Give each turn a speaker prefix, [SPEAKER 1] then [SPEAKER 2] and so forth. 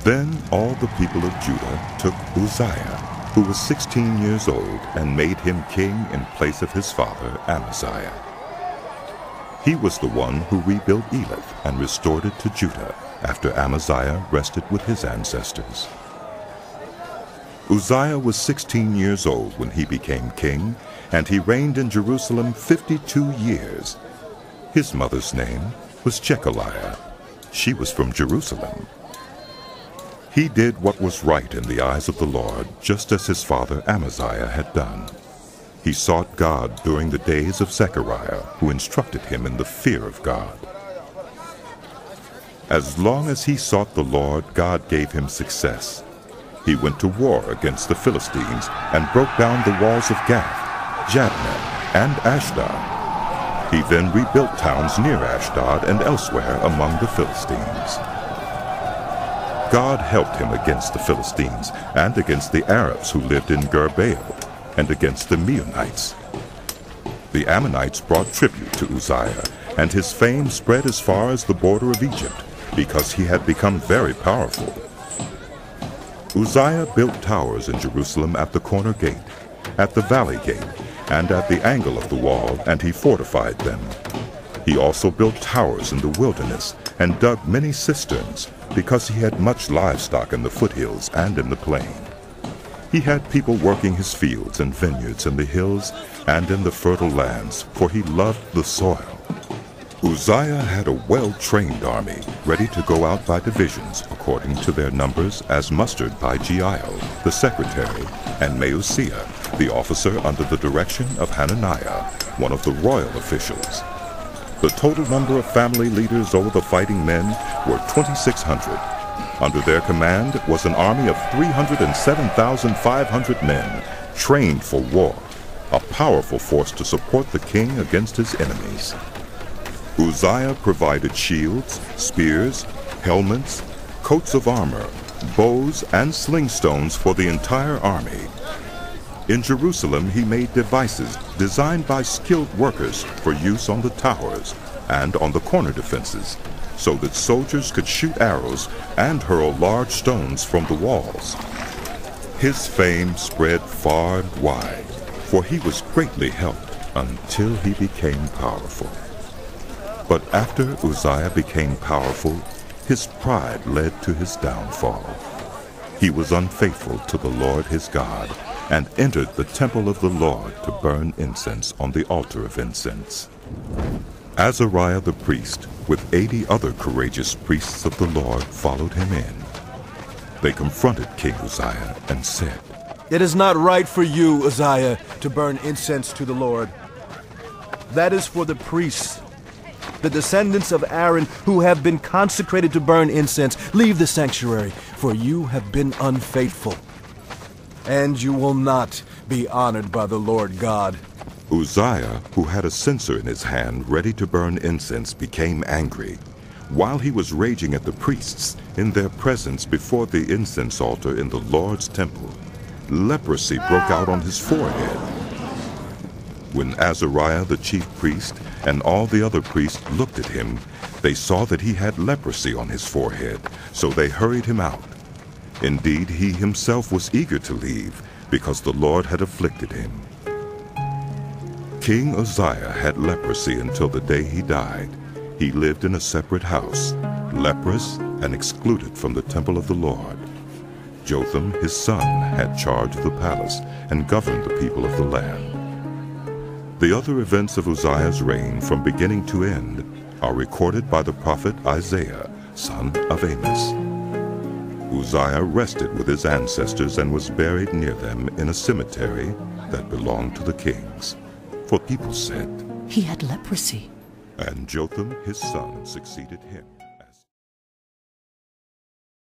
[SPEAKER 1] Then all the people of Judah took Uzziah, who was 16 years old, and made him king in place of his father Amaziah. He was the one who rebuilt Elath and restored it to Judah after Amaziah rested with his ancestors. Uzziah was 16 years old when he became king, and he reigned in Jerusalem 52 years. His mother's name was Jechaliah. She was from Jerusalem. He did what was right in the eyes of the Lord, just as his father Amaziah had done. He sought God during the days of Zechariah, who instructed him in the fear of God. As long as he sought the Lord, God gave him success. He went to war against the Philistines and broke down the walls of Gath, Jabneh, and Ashdod. He then rebuilt towns near Ashdod and elsewhere among the Philistines. God helped him against the Philistines and against the Arabs who lived in Gur-baal and against the Meunites. The Ammonites brought tribute to Uzziah, and his fame spread as far as the border of Egypt, because he had become very powerful. Uzziah built towers in Jerusalem at the corner gate, at the valley gate, and at the angle of the wall, and he fortified them. He also built towers in the wilderness and dug many cisterns, because he had much livestock in the foothills and in the plain. He had people working his fields and vineyards in the hills and in the fertile lands, for he loved the soil. Uzziah had a well-trained army, ready to go out by divisions according to their numbers, as mustered by Jeiel, the secretary, and Maaseiah, the officer under the direction of Hananiah, one of the royal officials. The total number of family leaders over the fighting men were 2,600. Under their command was an army of 307,500 men, trained for war, a powerful force to support the king against his enemies. Uzziah provided shields, spears, helmets, coats of armor, bows, and slingstones for the entire army. In Jerusalem he made devices designed by skilled workers for use on the towers and on the corner defenses, so that soldiers could shoot arrows and hurl large stones from the walls. His fame spread far and wide, for he was greatly helped until he became powerful. But after Uzziah became powerful, his pride led to his downfall. He was unfaithful to the Lord his God, and entered the temple of the Lord to burn incense on the altar of incense. Azariah the priest, with 80 other courageous priests of the Lord, followed him in. They confronted King Uzziah and said,
[SPEAKER 2] "It is not right for you, Uzziah, to burn incense to the Lord. That is for the priests, the descendants of Aaron, who have been consecrated to burn incense. Leave the sanctuary, for you have been unfaithful, and you will not be honored by the Lord God."
[SPEAKER 1] Uzziah, who had a censer in his hand ready to burn incense, became angry. While he was raging at the priests in their presence before the incense altar in the Lord's temple, leprosy broke out on his forehead. When Azariah the chief priest and all the other priests looked at him, they saw that he had leprosy on his forehead, so they hurried him out. Indeed, he himself was eager to leave, because the Lord had afflicted him. King Uzziah had leprosy until the day he died. He lived in a separate house, leprous and excluded from the temple of the Lord. Jotham, his son, had charge of the palace and governed the people of the land. The other events of Uzziah's reign from beginning to end are recorded by the prophet Isaiah, son of Amos. Uzziah rested with his ancestors and was buried near them in a cemetery that belonged to the kings. For people said,
[SPEAKER 3] "He had leprosy."
[SPEAKER 1] And Jotham his son succeeded him.